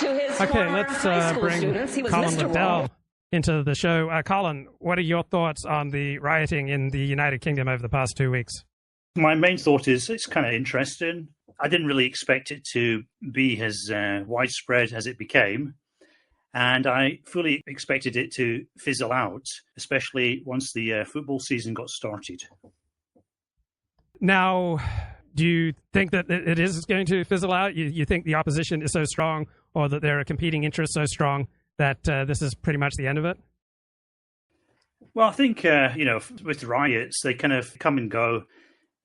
To his okay, let's bring Colin Liddell into the show. Colin, what are your thoughts on the rioting in the United Kingdom over the past 2 weeks? My main thought is it's kind of interesting. I didn't really expect it to be as widespread as it became. And I fully expected it to fizzle out, especially once the football season got started. Now, do you think that it is going to fizzle out? You think the opposition is so strong, or that there are competing interests so strong that this is pretty much the end of it? Well, I think, with riots, they kind of come and go.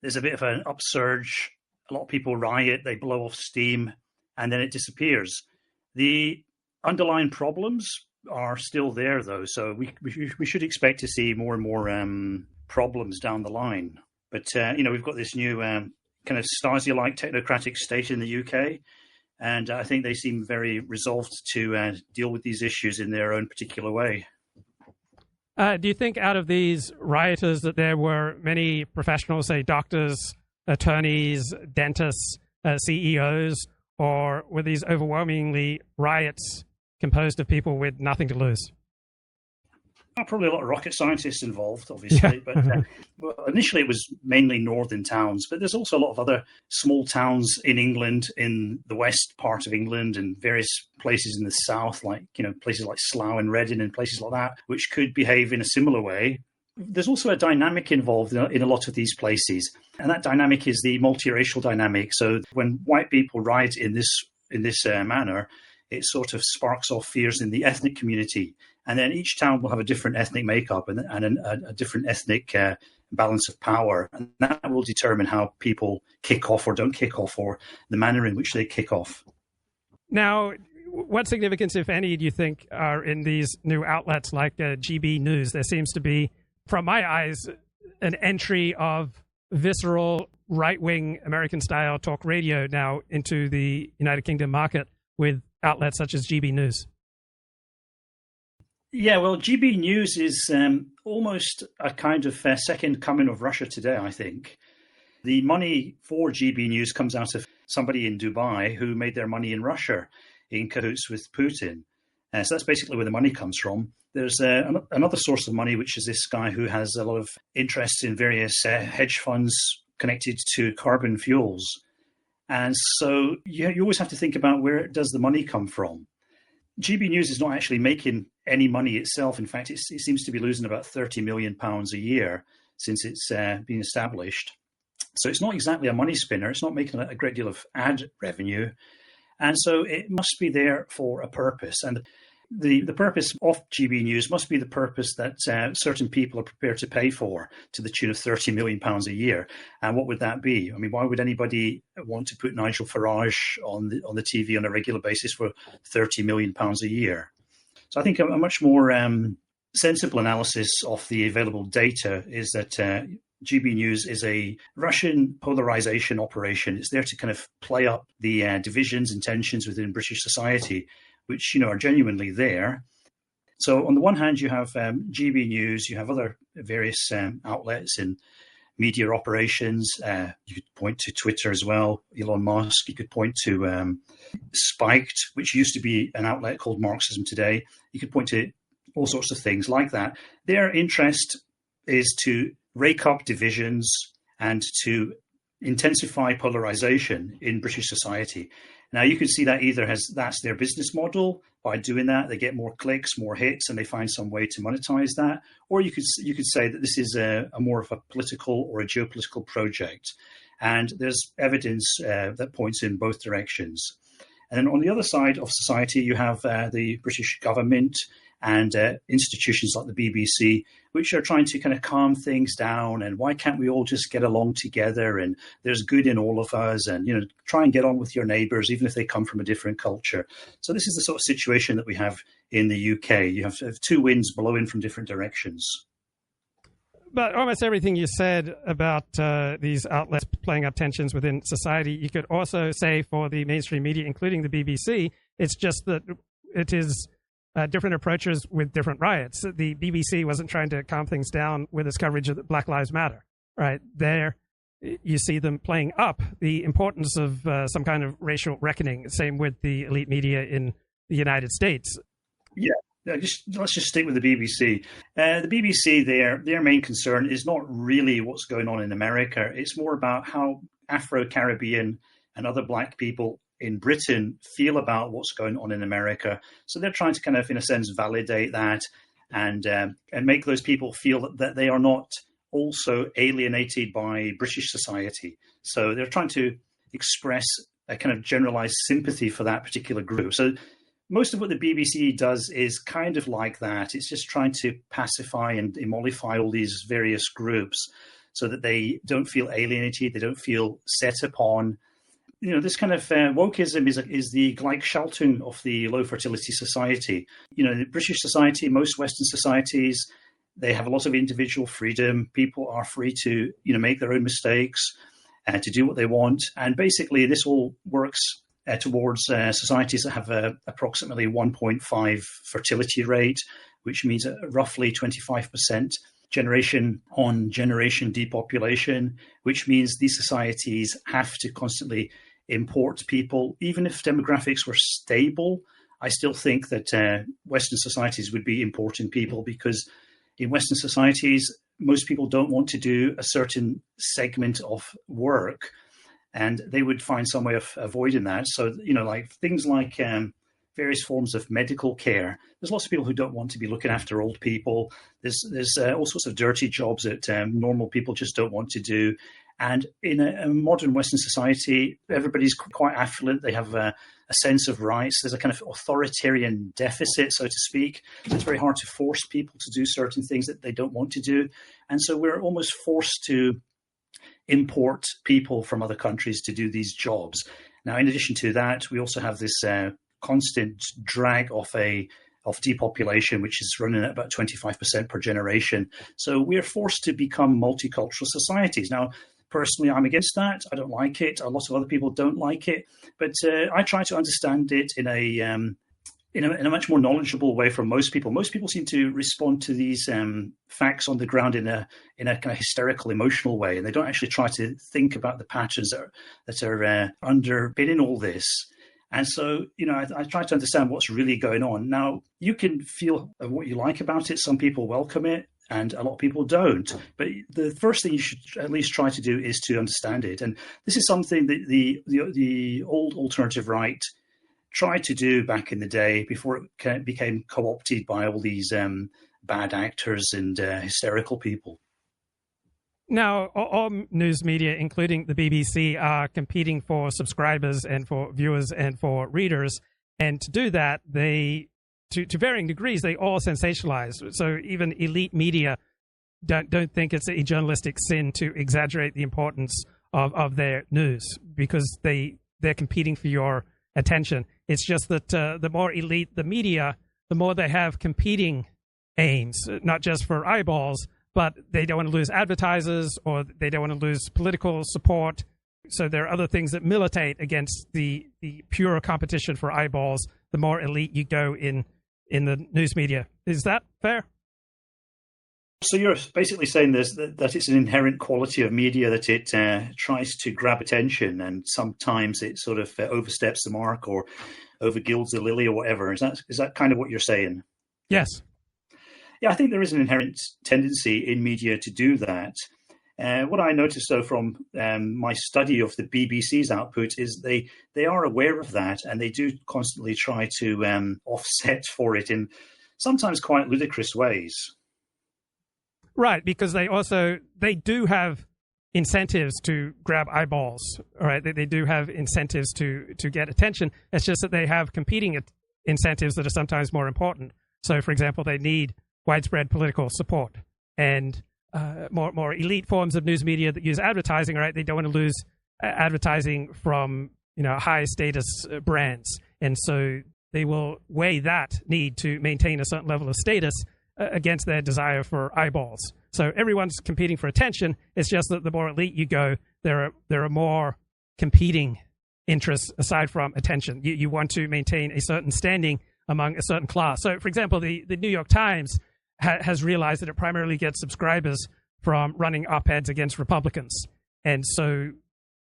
There's a bit of an upsurge. A lot of people riot, they blow off steam, and then it disappears. The underlying problems are still there, though, so we should expect to see more and more problems down the line. But, we've got this new kind of Stasi-like technocratic state in the UK, and I think they seem very resolved to deal with these issues in their own particular way. Do you think out of these rioters that there were many professionals, say doctors, attorneys, dentists, CEOs, or were these overwhelmingly riots composed of people with nothing to lose? Probably a lot of rocket scientists involved, obviously, but initially it was mainly northern towns, but there's also a lot of other small towns in England, in the west part of England, and various places in the south, like, places like Slough and Reading and places like that, which could behave in a similar way. There's also a dynamic involved in a lot of these places, and that dynamic is the multiracial dynamic. So when white people riot in this manner, it sort of sparks off fears in the ethnic community. And then each town will have a different ethnic makeup and a different ethnic balance of power. And that will determine how people kick off or don't kick off, or the manner in which they kick off. Now, what significance, if any, do you think are in these new outlets like GB News? There seems to be, from my eyes, an entry of visceral right-wing American-style talk radio now into the United Kingdom market with outlets such as GB News. Yeah, well, GB News is almost a kind of second coming of Russia today, I think. The money for GB News comes out of somebody in Dubai who made their money in Russia in cahoots with Putin. So that's basically where the money comes from. There's another source of money, which is this guy who has a lot of interest in various hedge funds connected to carbon fuels. And so you always have to think about where does the money come from. GB News is not actually making any money itself. In fact, it seems to be losing about £30 million a year since it's been established. So it's not exactly a money spinner. It's not making a great deal of ad revenue. And so it must be there for a purpose. And the purpose of GB News must be the purpose that certain people are prepared to pay for, to the tune of £30 million a year. And what would that be? I mean, why would anybody want to put Nigel Farage on the TV on a regular basis for £30 million a year? So I think a much more sensible analysis of the available data is that GB News is a Russian polarization operation. It's there to kind of play up the divisions and tensions within British society, which, are genuinely there. So on the one hand, you have GB News, you have other various outlets and media operations. You could point to Twitter as well, Elon Musk. You could point to Spiked, which used to be an outlet called Marxism Today. You could point to all sorts of things like that. Their interest is to rake up divisions and to intensify polarization in British society. Now, you could see that either as that's their business model. By doing that, they get more clicks, more hits, and they find some way to monetize that. Or you could say that this is a more of a political or a geopolitical project. And there's evidence that points in both directions. And then on the other side of society, you have the British government and institutions like the BBC, which are trying to kind of calm things down. And why can't we all just get along together? And there's good in all of us. And, try and get on with your neighbours, even if they come from a different culture. So this is the sort of situation that we have in the UK. You have two winds blowing from different directions. But almost everything you said about these outlets playing up tensions within society, you could also say for the mainstream media, including the BBC, it's just that it is different approaches with different riots. The BBC wasn't trying to calm things down with its coverage of Black Lives Matter, right? you see them playing up the importance of some kind of racial reckoning. Same with the elite media in the United States. Yeah. Let's just stick with the BBC. The BBC, their main concern is not really what's going on in America. It's more about how Afro-Caribbean and other black people in Britain feel about what's going on in America. So they're trying to kind of, in a sense, validate that and make those people feel that they are not also alienated by British society. So they're trying to express a kind of generalized sympathy for that particular group. So most of what the BBC does is kind of like that. It's just trying to pacify and mollify all these various groups so that they don't feel alienated, they don't feel set upon. You know, this kind of wokeism is the Gleichschaltung of the low fertility society. You know, the British society, most Western societies, they have a lot of individual freedom. People are free to, you know, make their own mistakes and to do what they want. And basically, this all works towards societies that have approximately 1.5 fertility rate, which means roughly 25% generation on generation depopulation, which means these societies have to constantly import people. Even if demographics were stable, I still think that Western societies would be importing people, because in Western societies, most people don't want to do a certain segment of work, and they would find some way of avoiding that. So, you know, like things like various forms of medical care. There's lots of people who don't want to be looking after old people. There's all sorts of dirty jobs that normal people just don't want to do. And in a modern Western society, everybody's quite affluent. They have a sense of rights. There's a kind of authoritarian deficit, so to speak. It's very hard to force people to do certain things that they don't want to do. And so we're almost forced to import people from other countries to do these jobs. Now, in addition to that, we also have this constant drag of depopulation, which is running at about 25% per generation. So we're forced to become multicultural societies. Now, personally, I'm against that. I don't like it. A lot of other people don't like it. But I try to understand it in a much more knowledgeable way from most people. Most people seem to respond to these facts on the ground in a kind of hysterical, emotional way, and they don't actually try to think about the patterns that are underpinning all this. And so, you know, I try to understand what's really going on. Now, you can feel what you like about it. Some people welcome it, and a lot of people don't. But the first thing you should at least try to do is to understand it. And this is something that the old alternative right tried to do back in the day before it became co-opted by all these bad actors and hysterical people. Now, all news media, including the BBC, are competing for subscribers and for viewers and for readers. And to do that, they, to varying degrees, they all sensationalize. So even elite media don't think it's a journalistic sin to exaggerate the importance of their news, because they're competing for your attention. It's just that the more elite the media, the more they have competing aims, not just for eyeballs, but they don't want to lose advertisers, or they don't want to lose political support. So there are other things that militate against the pure competition for eyeballs the more elite you go in the news media. Is that fair? So you're basically saying that it's an inherent quality of media that it tries to grab attention, and sometimes it sort of oversteps the mark or overgilds the lily or whatever. Is that kind of what you're saying? Yes. Yeah, I think there is an inherent tendency in media to do that. What I noticed, though, from my study of the BBC's output is they are aware of that, and they do constantly try to offset for it in sometimes quite ludicrous ways. Right, because they do have incentives to grab eyeballs. All right, they do have incentives to get attention. It's just that they have competing incentives that are sometimes more important. So, for example, they need widespread political support and more elite forms of news media that use advertising. Right, they don't want to lose advertising from high status brands, and so they will weigh that need to maintain a certain level of status against their desire for eyeballs. So everyone's competing for attention. It's just that the more elite you go, there are more competing interests aside from attention. You want to maintain a certain standing among a certain class. So, for example, the New York Times has realized that it primarily gets subscribers from running op-eds against Republicans. And so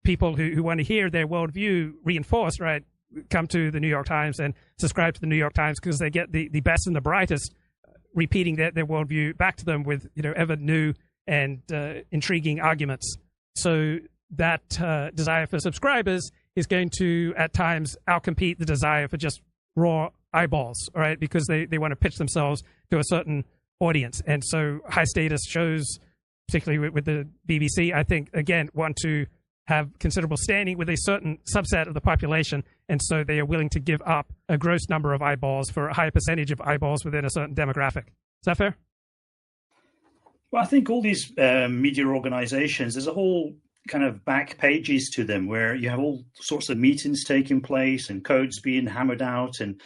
people who want to hear their worldview reinforced, right, come to the New York Times and subscribe to the New York Times because they get the best and the brightest repeating their worldview back to them with, ever new and intriguing arguments. So that desire for subscribers is going to, at times, outcompete the desire for just raw eyeballs, all right, because they want to pitch themselves to a certain audience. And so high status shows, particularly with the BBC, I think, again, want to have considerable standing with a certain subset of the population, and so they are willing to give up a gross number of eyeballs for a higher percentage of eyeballs within a certain demographic. Is that fair? Well, I think all these media organizations, there's a whole kind of back pages to them where you have all sorts of meetings taking place and codes being hammered out and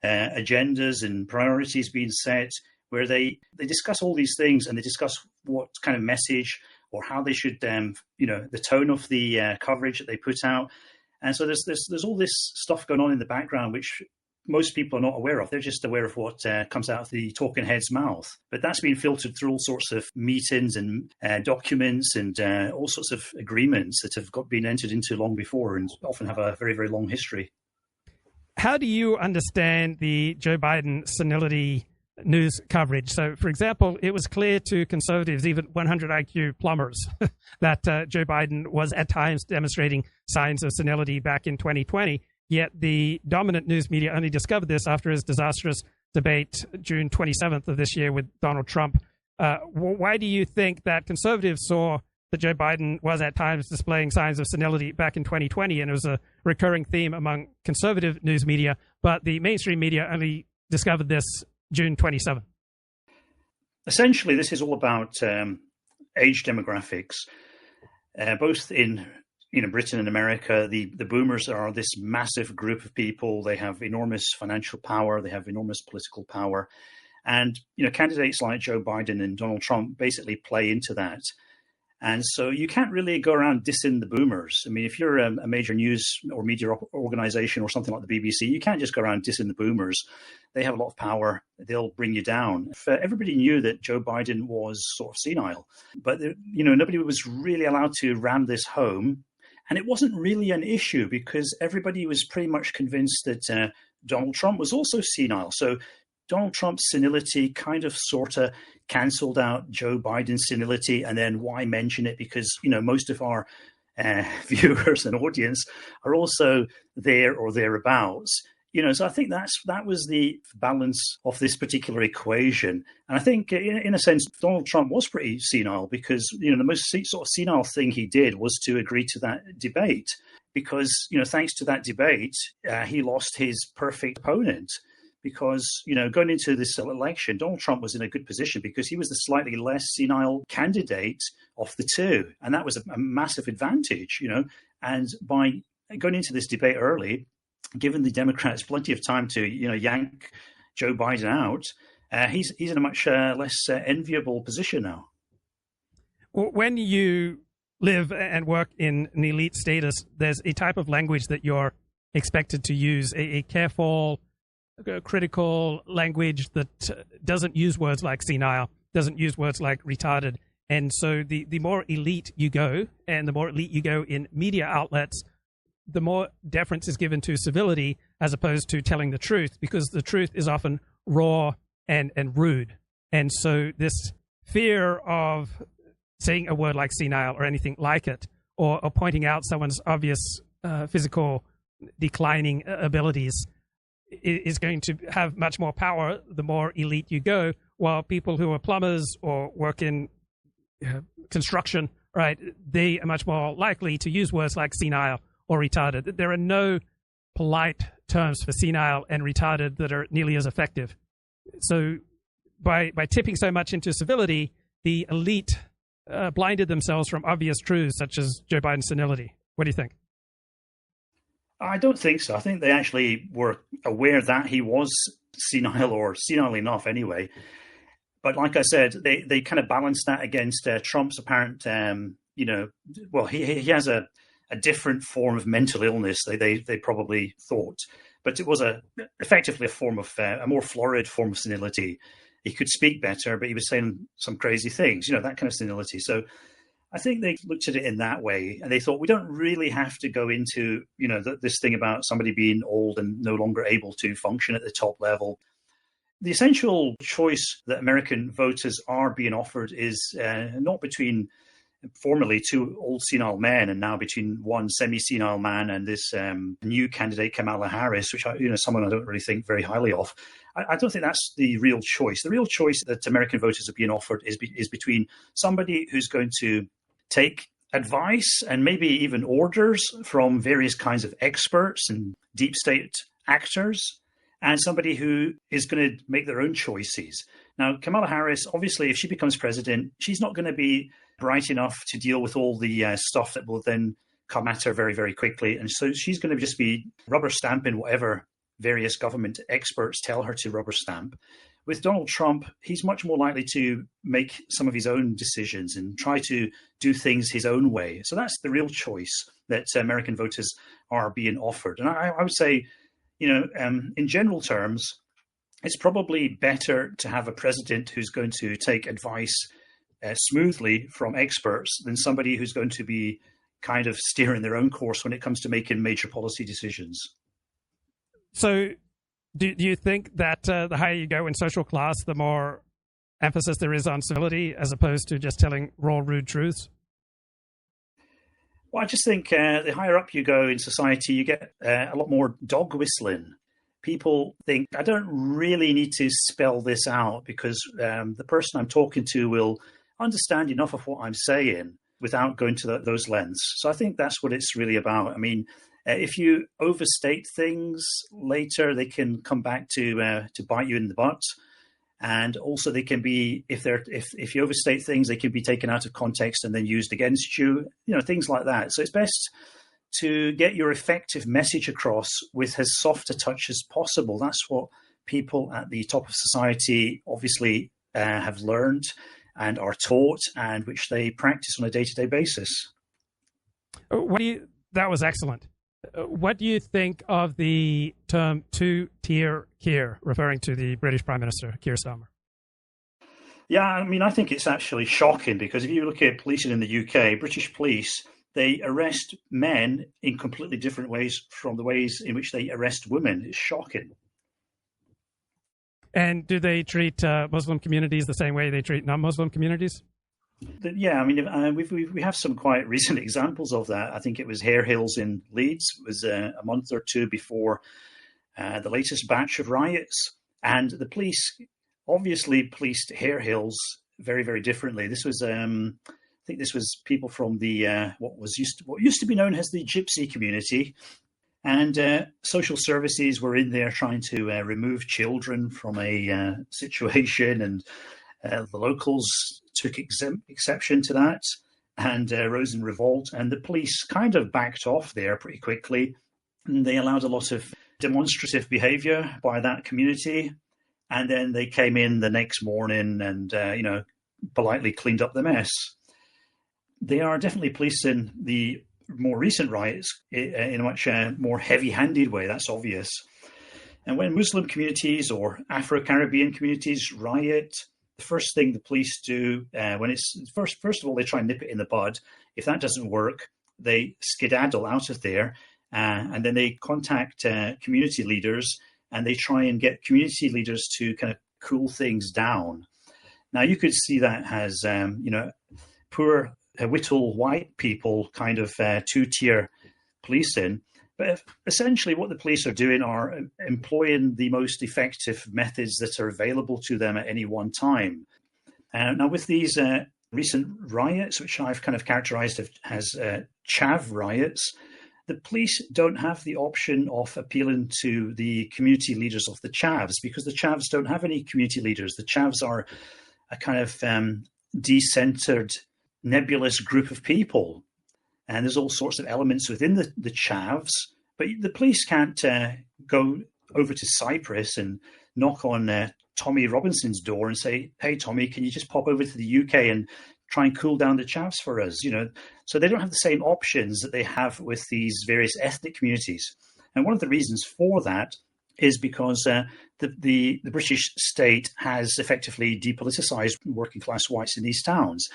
agendas and priorities being set, where they discuss all these things and they discuss what kind of message or how they should, the tone of the coverage that they put out. And so there's all this stuff going on in the background, which most people are not aware of. They're just aware of what comes out of the talking head's mouth. But that's been filtered through all sorts of meetings and documents and all sorts of agreements that have been entered into long before and often have a very, very long history. How do you understand the Joe Biden senility news coverage? So, for example, it was clear to conservatives, even 100 IQ plumbers, that Joe Biden was at times demonstrating signs of senility back in 2020. Yet the dominant news media only discovered this after his disastrous debate June 27th of this year with Donald Trump. Why do you think that conservatives saw that Joe Biden was at times displaying signs of senility back in 2020, and it was a recurring theme among conservative news media, but the mainstream media only discovered this June 27th? Essentially, this is all about age demographics, both in Britain and America. The boomers are this massive group of people. They have enormous financial power. They have enormous political power. And, candidates like Joe Biden and Donald Trump basically play into that. And so you can't really go around dissing the boomers. I mean, if you're a major news or media organization or something like the BBC, you can't just go around dissing the boomers. They have a lot of power. They'll bring you down. If, everybody knew that Joe Biden was sort of senile, but nobody was really allowed to ram this home. And it wasn't really an issue because everybody was pretty much convinced that Donald Trump was also senile. So Donald Trump's senility kind of sort of cancelled out Joe Biden's senility. And then why mention it? Because, most of our viewers and audience are also there or thereabouts. So I think that was the balance of this particular equation. And I think in a sense, Donald Trump was pretty senile because, the most sort of senile thing he did was to agree to that debate because, thanks to that debate, he lost his perfect opponent. Because, going into this election, Donald Trump was in a good position because he was the slightly less senile candidate of the two. And that was a massive advantage, And by going into this debate early, given the Democrats plenty of time to, yank Joe Biden out, he's in a much less enviable position now. When you live and work in an elite status, there's a type of language that you're expected to use, a careful, critical language that doesn't use words like senile, doesn't use words like retarded. And so the more elite you go, and the more elite you go in media outlets, the more deference is given to civility as opposed to telling the truth, because the truth is often raw and rude. And so this fear of saying a word like senile or anything like it, or pointing out someone's obvious physical declining abilities, is going to have much more power the more elite you go, while people who are plumbers or work in construction, right, they are much more likely to use words like senile or retarded. There are no polite terms for senile and retarded that are nearly as effective. So by tipping so much into civility, the elite blinded themselves from obvious truths such as Joe Biden's senility. What do you think? I don't think so. I think they actually were aware that he was senile, or senile enough anyway. But like I said, they kind of balanced that against Trump's apparent, he has a different form of mental illness, they probably thought. But it was effectively a form of, a more florid form of senility. He could speak better, but he was saying some crazy things, that kind of senility. So I think they looked at it in that way, and they thought we don't really have to go into, this thing about somebody being old and no longer able to function at the top level. The essential choice that American voters are being offered is not between formerly two old senile men and now between one semi-senile man and this new candidate, Kamala Harris, which someone I don't really think very highly of. I don't think that's the real choice. The real choice that American voters are being offered is between somebody who's going to take advice and maybe even orders from various kinds of experts and deep state actors, and somebody who is going to make their own choices. Now, Kamala Harris, obviously, if she becomes president, she's not going to be bright enough to deal with all the stuff that will then come at her very, very quickly. And so she's going to just be rubber stamping whatever various government experts tell her to rubber stamp. With Donald Trump, he's much more likely to make some of his own decisions and try to do things his own way. So that's the real choice that American voters are being offered. And I would say, in general terms, it's probably better to have a president who's going to take advice smoothly from experts than somebody who's going to be kind of steering their own course when it comes to making major policy decisions. So do you think that the higher you go in social class, the more emphasis there is on civility as opposed to just telling raw, rude truths? Well, I just think the higher up you go in society, you get a lot more dog whistling. People think, I don't really need to spell this out because the person I'm talking to will understand enough of what I'm saying without going to those lengths. So I think that's what it's really about. I mean, if you overstate things later, they can come back to bite you in the butt. And also they can be, if you overstate things, they can be taken out of context and then used against you, things like that. So it's best to get your effective message across with as soft a touch as possible. That's what people at the top of society obviously have learned and are taught, and which they practice on a day-to-day basis. That was excellent. What do you think of the term Tier Kier, referring to the British Prime Minister, Keir Starmer? Yeah, I mean, I think it's actually shocking because if you look at policing in the UK, British police, they arrest men in completely different ways from the ways in which they arrest women. It's shocking. And do they treat Muslim communities the same way they treat non-Muslim communities? Yeah, I mean, we have some quite recent examples of that. I think it was Hare Hills in Leeds. It was a month or two before the latest batch of riots. And the police obviously policed Hare Hills very, very differently. This was, I think this was people from the what used to be known as the Gypsy community. And social services were in there trying to remove children from a situation, and the locals took exception to that and rose in revolt. And the police kind of backed off there pretty quickly. And they allowed a lot of demonstrative behavior by that community. And then they came in the next morning and, politely cleaned up the mess. They are definitely policing the more recent riots in a much more heavy-handed way. That's obvious. And when Muslim communities or Afro-Caribbean communities riot, the first thing the police do when it's first of all, they try and nip it in the bud. If that doesn't work, they skedaddle out of there, and then they contact community leaders, and they try and get community leaders to kind of cool things down. Now, you could see that as poor whittle white people kind of two-tier policing. But essentially what the police are doing are employing the most effective methods that are available to them at any one time. Now, with these recent riots, which I've kind of characterized as Chav Riots, the police don't have the option of appealing to the community leaders of the Chavs because the Chavs don't have any community leaders. The Chavs are a kind of decentered, nebulous group of people. And there's all sorts of elements within the Chavs, but the police can't go over to Cyprus and knock on Tommy Robinson's door and say, "Hey, Tommy, can you just pop over to the UK and try and cool down the Chavs for us?" So they don't have the same options that they have with these various ethnic communities. And one of the reasons for that is because the British state has effectively depoliticised working class whites in these towns.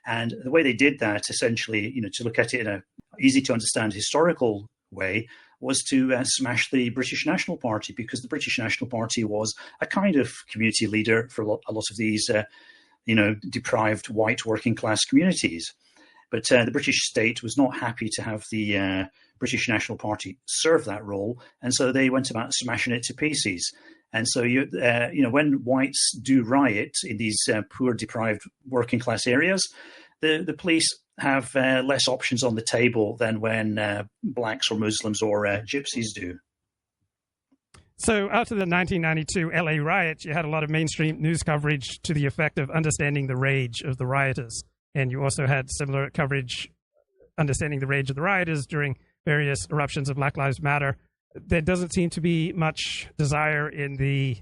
And the way they did that, essentially, to look at it in a easy to understand historical way, was to smash the British National Party, because the British National Party was a kind of community leader for a lot of these, deprived white working class communities. But the British state was not happy to have the British National Party serve that role, and so they went about smashing it to pieces. And so, when whites do riot in these poor, deprived working class areas, the police have less options on the table than when blacks or Muslims or gypsies do. So after the 1992 LA riots, you had a lot of mainstream news coverage to the effect of understanding the rage of the rioters. And you also had similar coverage understanding the rage of the rioters during various eruptions of Black Lives Matter. There doesn't seem to be much desire in the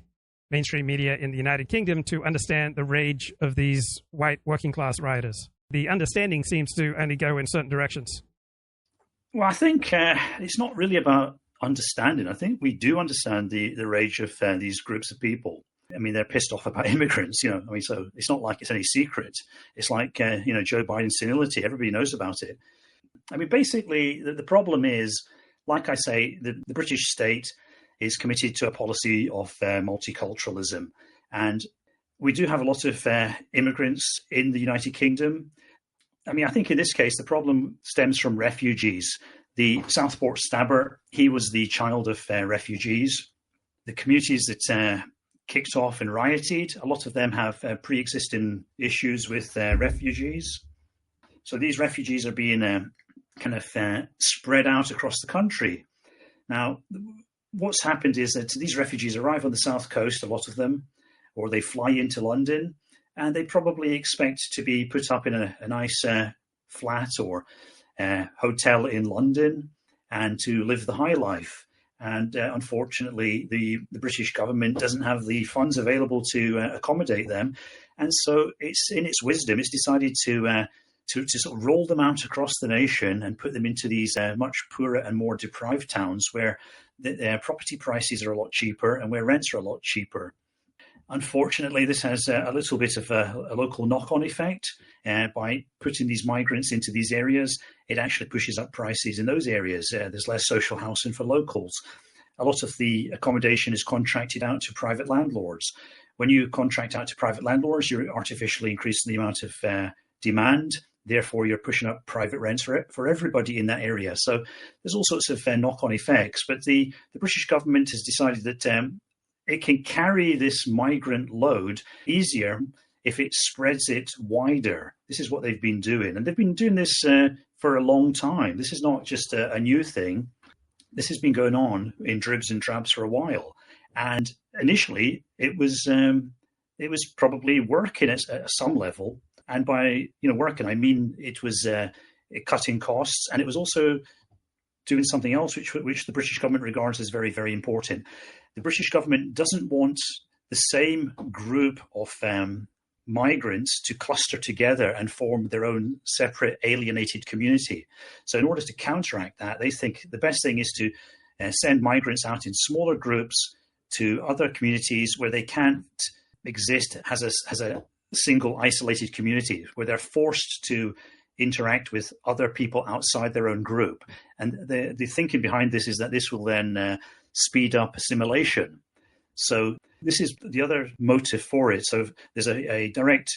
mainstream media in the United Kingdom to understand the rage of these white working class rioters. The understanding seems to only go in certain directions. Well, I think it's not really about understanding. I think we do understand the rage of these groups of people. I mean, they're pissed off about immigrants, so it's not like it's any secret. It's like, Joe Biden's senility. Everybody knows about it. I mean, basically, the problem is, like I say, the British state is committed to a policy of multiculturalism. And we do have a lot of immigrants in the United Kingdom. I mean, I think in this case, the problem stems from refugees. The Southport stabber, he was the child of refugees. The communities that kicked off and rioted, a lot of them have pre-existing issues with refugees. So these refugees are being spread out across the country. Now, what's happened is that these refugees arrive on the south coast, a lot of them, or they fly into London, and they probably expect to be put up in a nice flat or hotel in London and to live the high life. And unfortunately, the British government doesn't have the funds available to accommodate them. And so it's in its wisdom, it's decided to sort of roll them out across the nation and put them into these much poorer and more deprived towns where the property prices are a lot cheaper and where rents are a lot cheaper. Unfortunately, this has a little bit of a local knock-on effect. By putting these migrants into these areas, it actually pushes up prices in those areas. There's less social housing for locals. A lot of the accommodation is contracted out to private landlords. When you contract out to private landlords, you're artificially increasing the amount of demand. Therefore, you're pushing up private rents for everybody in that area. So there's all sorts of knock-on effects. But the British government has decided that it can carry this migrant load easier if it spreads it wider. This is what they've been doing. And they've been doing this for a long time. This is not just a new thing. This has been going on in dribs and drabs for a while. And initially, it was probably working at some level. And by working, I mean it was cutting costs, and it was also doing something else which the British government regards as very, very important. The British government doesn't want the same group of migrants to cluster together and form their own separate alienated community. So in order to counteract that, they think the best thing is to send migrants out in smaller groups to other communities where they can't exist as a single isolated community, where they're forced to interact with other people outside their own group. And the thinking behind this is that this will then speed up assimilation. So this is the other motive for it. So there's a direct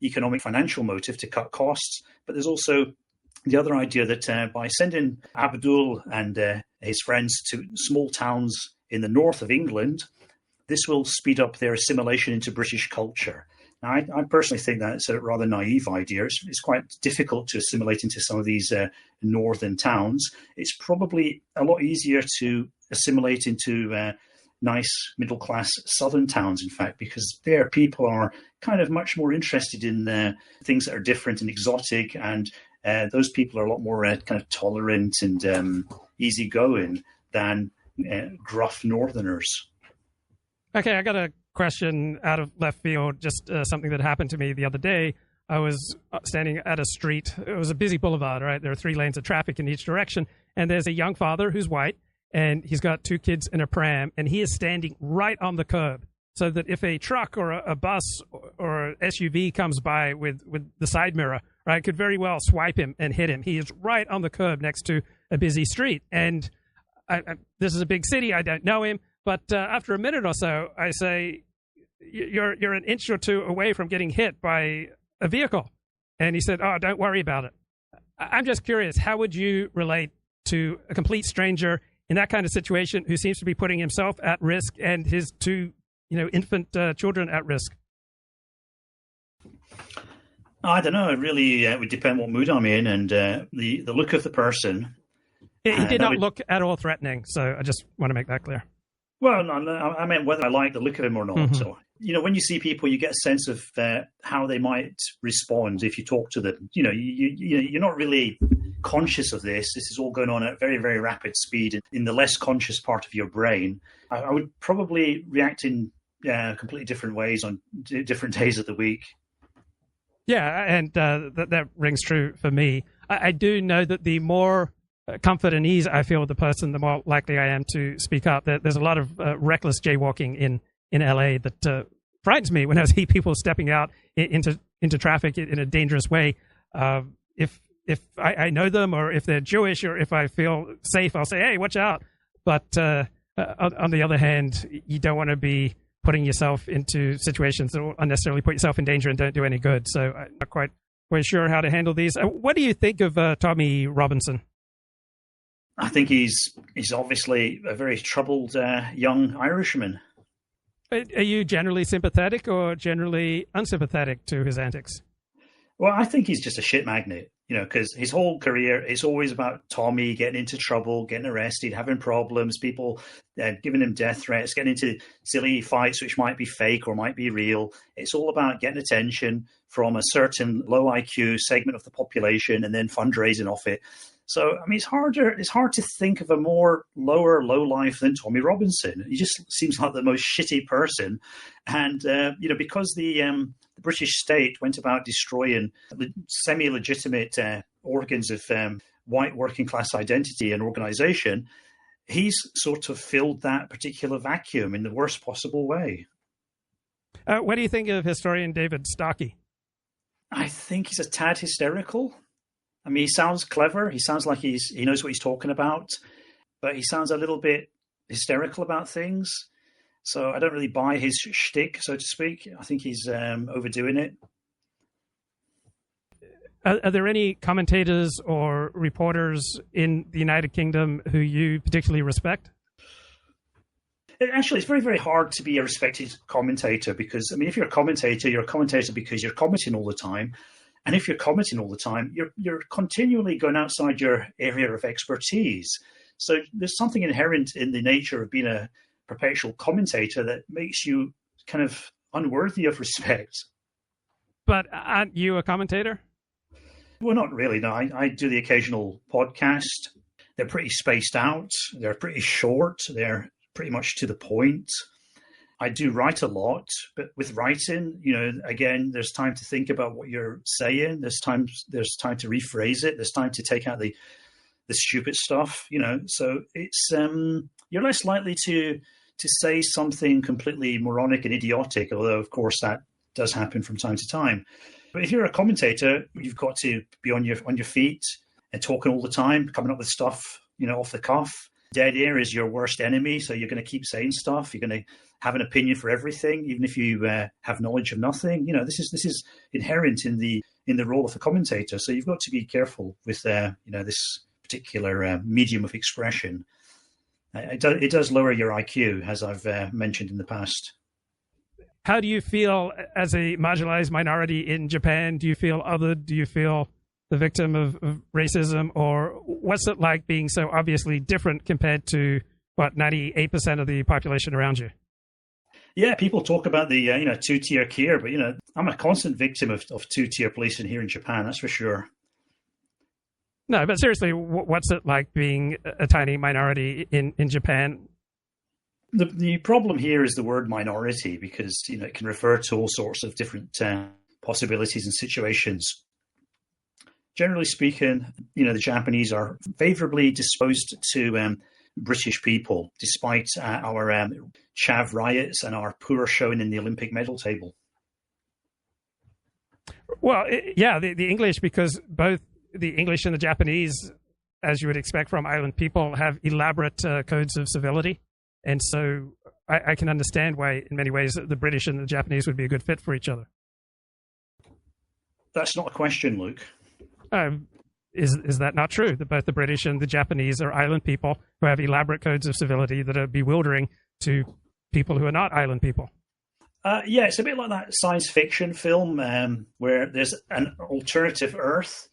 economic financial motive to cut costs, but there's also the other idea that by sending Abdul and his friends to small towns in the north of England, this will speed up their assimilation into British culture. Now, I personally think that's a rather naive idea. It's quite difficult to assimilate into some of these northern towns. It's probably a lot easier to assimilate into nice middle-class southern towns, in fact, because there people are kind of much more interested in things that are different and exotic, and those people are a lot more kind of tolerant and easygoing than gruff northerners. Okay, I got a question out of left field, just something that happened to me the other day. I was standing at a street. It was a busy boulevard, right? There are 3 lanes of traffic in each direction, and there's a young father who's white, and he's got 2 kids in a pram, and he is standing right on the curb, so that if a truck or a bus or SUV comes by with the side mirror right, could very well swipe him and hit him. He is right on the curb next to a busy street. And this is a big city. I don't know him. But after a minute or so, I say, you're an inch or two away from getting hit by a vehicle. And he said, oh, don't worry about it. I'm just curious, how would you relate to a complete stranger in that kind of situation who seems to be putting himself at risk and his two, infant children at risk? I don't know. It really would depend what mood I'm in and the look of the person. He did not look at all threatening, so I just want to make that clear. Well, no, I meant whether I like the look of him or not. Mm-hmm. So, when you see people, you get a sense of how they might respond if you talk to them. You're not really conscious of this. This is all going on at very, very rapid speed in the less conscious part of your brain. I would probably react in completely different ways on different days of the week. Yeah, and that rings true for me. I do know that the more comfort and ease I feel with the person, the more likely I am to speak up. There's a lot of reckless jaywalking in LA that frightens me when I see people stepping out into traffic in a dangerous way. If I know them, or if they're Jewish, or if I feel safe, I'll say, hey, watch out. But on the other hand, you don't want to be putting yourself into situations that will unnecessarily put yourself in danger and don't do any good. So I'm not quite sure how to handle these. What do you think of Tommy Robinson? I think he's obviously a very troubled young Irishman. Are you generally sympathetic or generally unsympathetic to his antics? Well, I think he's just a shit magnet, because his whole career is always about Tommy getting into trouble, getting arrested, having problems, people giving him death threats, getting into silly fights which might be fake or might be real. It's all about getting attention from a certain low IQ segment of the population and then fundraising off it. So, it's hard to think of a more low life than Tommy Robinson. He just seems like the most shitty person. And, because the British state went about destroying semi-legitimate organs of white working class identity and organization, he's sort of filled that particular vacuum in the worst possible way. What do you think of historian David Starkey? I think he's a tad hysterical. He sounds clever. He sounds like he knows what he's talking about, but he sounds a little bit hysterical about things. So I don't really buy his shtick, so to speak. I think he's overdoing it. Are there any commentators or reporters in the United Kingdom who you particularly respect? Actually, it's very, very hard to be a respected commentator because, if you're a commentator because you're commenting all the time. And if you're commenting all the time, you're continually going outside your area of expertise. So there's something inherent in the nature of being a perpetual commentator that makes you kind of unworthy of respect. But aren't you a commentator? Well, not really. No, I do the occasional podcast. They're pretty spaced out. They're pretty short. They're pretty much to the point. I do write a lot, but with writing, again, there's time to think about what you're saying. There's time to rephrase it. There's time to take out the stupid stuff, So it's you're less likely to say something completely moronic and idiotic, although of course that does happen from time to time. But if you're a commentator, you've got to be on your feet and talking all the time, coming up with stuff, off the cuff. Dead air is your worst enemy, so you're going to keep saying stuff. You're going to have an opinion for everything, even if you have knowledge of nothing. This is inherent in the role of the commentator. So you've got to be careful with this particular medium of expression. It does lower your IQ, as I've mentioned in the past. How do you feel as a marginalized minority in Japan? Do you feel othered? Do you feel the victim of racism? Or what's it like being so obviously different compared to, 98% of the population around you? Yeah, people talk about the, two-tier Kier, but, I'm a constant victim of two-tier policing here in Japan, that's for sure. No, but seriously, what's it like being a tiny minority in Japan? The problem here is the word minority because, it can refer to all sorts of different possibilities and situations. Generally speaking, the Japanese are favorably disposed to British people, despite our Chav Riots and our poor showing in the Olympic medal table. Well, the English, because both the English and the Japanese, as you would expect from island people, have elaborate codes of civility. And so I can understand why, in many ways, the British and the Japanese would be a good fit for each other. That's not a question, Luke. Is that not true? That both the British and the Japanese are island people who have elaborate codes of civility that are bewildering to people who are not island people? Yeah, it's a bit like that science fiction film where there's an alternative Earth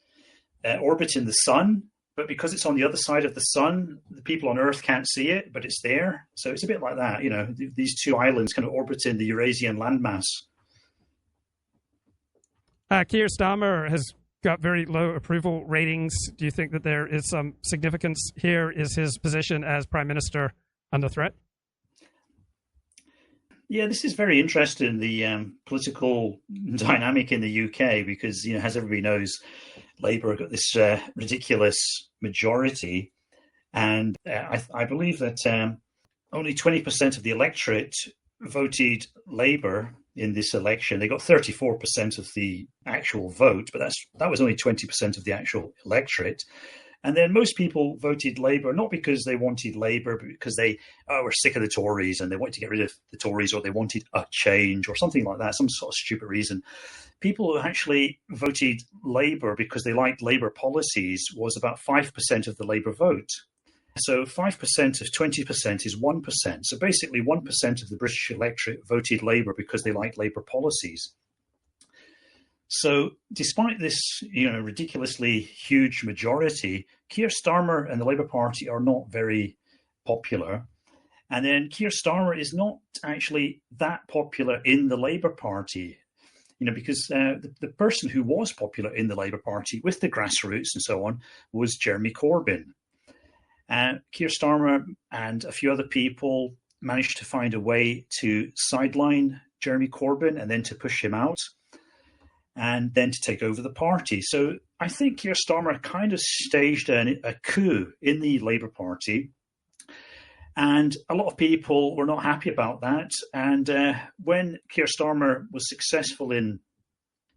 orbiting the sun, but because it's on the other side of the sun, the people on Earth can't see it, but it's there. So it's a bit like that, these two islands kind of orbiting the Eurasian landmass. Keir Starmer has got very low approval ratings. Do you think that there is some significance here? Is his position as Prime Minister under threat? Yeah, this is very interesting, the political dynamic in the UK, because, as everybody knows, Labour got this ridiculous majority. And I believe that only 20% of the electorate voted Labour in this election. They got 34% of the actual vote, but that was only 20% of the actual electorate. And then most people voted Labour, not because they wanted Labour, but because they were sick of the Tories and they wanted to get rid of the Tories, or they wanted a change or something like that, some sort of stupid reason. People who actually voted Labour because they liked Labour policies was about 5% of the Labour vote. So 5% of 20% is 1%. So basically 1% of the British electorate voted Labour because they liked Labour policies. So despite this, ridiculously huge majority, Keir Starmer and the Labour Party are not very popular. And then Keir Starmer is not actually that popular in the Labour Party, because the person who was popular in the Labour Party with the grassroots and so on was Jeremy Corbyn. Keir Starmer and a few other people managed to find a way to sideline Jeremy Corbyn and then to push him out, and then to take over the party. So I think Keir Starmer kind of staged a coup in the Labour Party, and a lot of people were not happy about that. And when Keir Starmer was successful in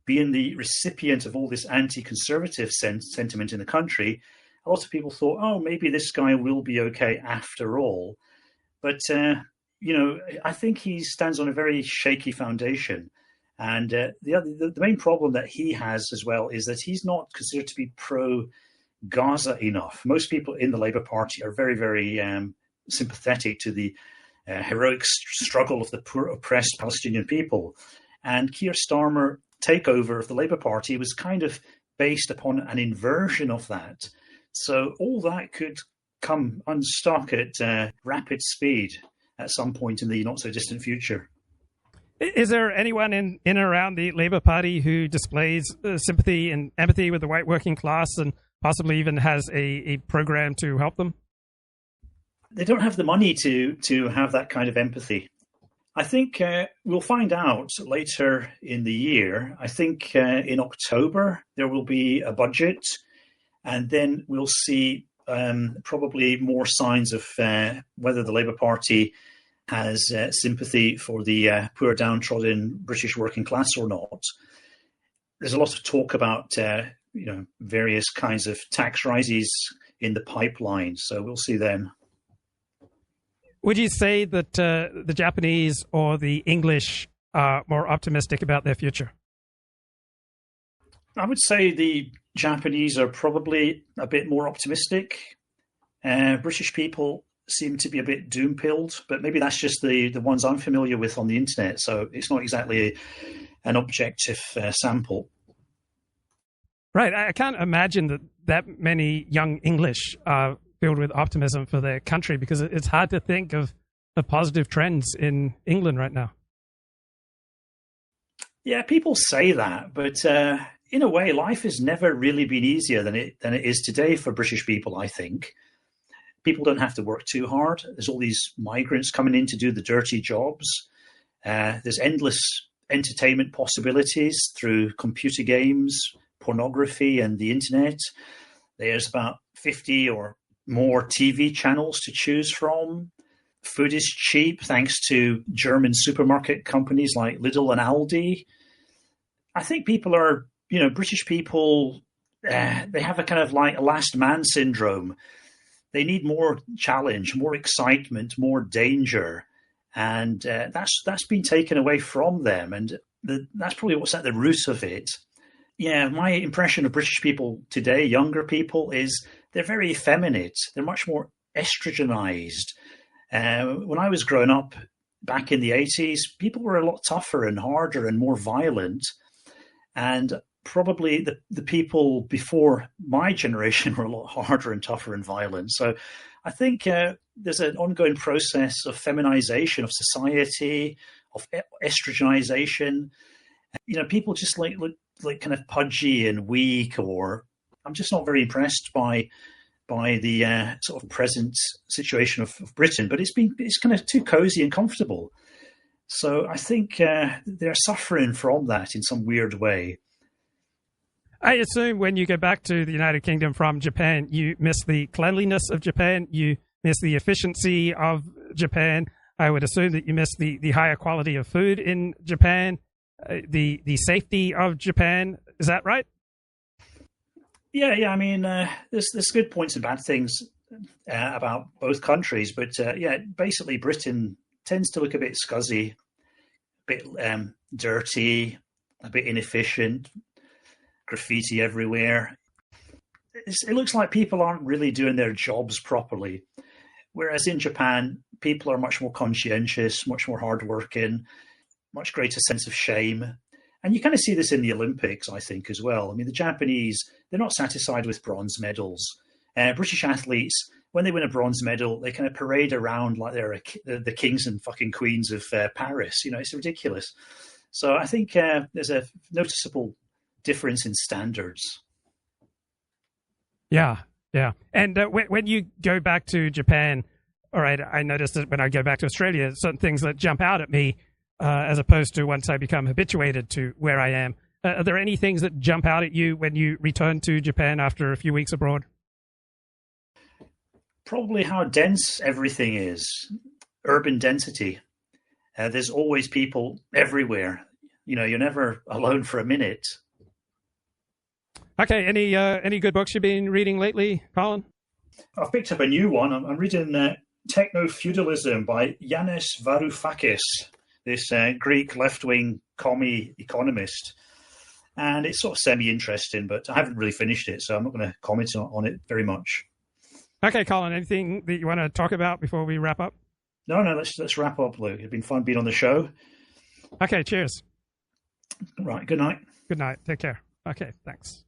being the recipient of all this anti-conservative sentiment in the country, a lot of people thought, oh, maybe this guy will be okay after all. But, I think he stands on a very shaky foundation. And the main problem that he has as well is that he's not considered to be pro-Gaza enough. Most people in the Labour Party are very, very sympathetic to the heroic struggle of the poor, oppressed Palestinian people. And Keir Starmer takeover of the Labour Party was kind of based upon an inversion of that. So all that could come unstuck at rapid speed at some point in the not-so-distant future. Is there anyone in and around the Labour Party who displays sympathy and empathy with the white working class and possibly even has a program to help them? They don't have the money to have that kind of empathy. I think we'll find out later in the year. I think in October there will be a budget, and then we'll see probably more signs of whether the Labour Party has sympathy for the poor, downtrodden British working class or not. There's a lot of talk about various kinds of tax rises in the pipeline, so we'll see then. Would you say that the Japanese or the English are more optimistic about their future? I would say the Japanese are probably a bit more optimistic. British people seem to be a bit doom-pilled, but maybe that's just the ones I'm familiar with on the internet, so it's not exactly an objective sample. Right. I can't imagine that many young English are filled with optimism for their country, because it's hard to think of the positive trends in England right now. Yeah, people say that, but in a way, life has never really been easier than it is today for British people, I think. People don't have to work too hard. There's all these migrants coming in to do the dirty jobs. There's endless entertainment possibilities through computer games, pornography, and the internet. There's about 50 or more TV channels to choose from. Food is cheap thanks to German supermarket companies like Lidl and Aldi. I think people are, British people, they have a kind of like a last man syndrome. They need more challenge, more excitement, more danger. And that's been taken away from them. And that's probably what's at the root of it. Yeah, my impression of British people today, younger people, is they're very effeminate. They're much more estrogenized. When I was growing up back in the 80s, people were a lot tougher and harder and more violent. And probably the people before my generation were a lot harder and tougher and violent. So I think there's an ongoing process of feminization of society, of estrogenization. People just look like kind of pudgy and weak, or I'm just not very impressed by the sort of present situation of Britain. But it's kind of too cozy and comfortable. So I think they're suffering from that in some weird way. I assume when you go back to the United Kingdom from Japan, you miss the cleanliness of Japan, you miss the efficiency of Japan. I would assume that you miss the higher quality of food in Japan, the safety of Japan. Is that right? Yeah. I mean, there's good points and bad things about both countries, but basically Britain tends to look a bit scuzzy, a bit dirty, a bit inefficient. Graffiti everywhere. It looks like people aren't really doing their jobs properly. Whereas in Japan, people are much more conscientious, much more hardworking, much greater sense of shame. And you kind of see this in the Olympics, I think, as well. I mean, the Japanese, they're not satisfied with bronze medals. British athletes, when they win a bronze medal, they kind of parade around like they're the kings and fucking queens of Paris. It's ridiculous. So I think there's a noticeable difference in standards. Yeah. And when you go back to Japan, all right, I noticed that when I go back to Australia, certain things that jump out at me as opposed to once I become habituated to where I am. Are there any things that jump out at you when you return to Japan after a few weeks abroad? Probably how dense everything is. Urban density. There's always people everywhere. You're never alone for a minute. Okay, any good books you've been reading lately, Colin? I've picked up a new one. I'm reading Techno, Feudalism by Yanis Varoufakis, this Greek left-wing commie economist. And it's sort of semi-interesting, but I haven't really finished it, so I'm not going to comment on it very much. Okay, Colin, anything that you want to talk about before we wrap up? No, let's wrap up, Luke. It's been fun being on the show. Okay, cheers. Right, good night. Good night. Take care. Okay, thanks.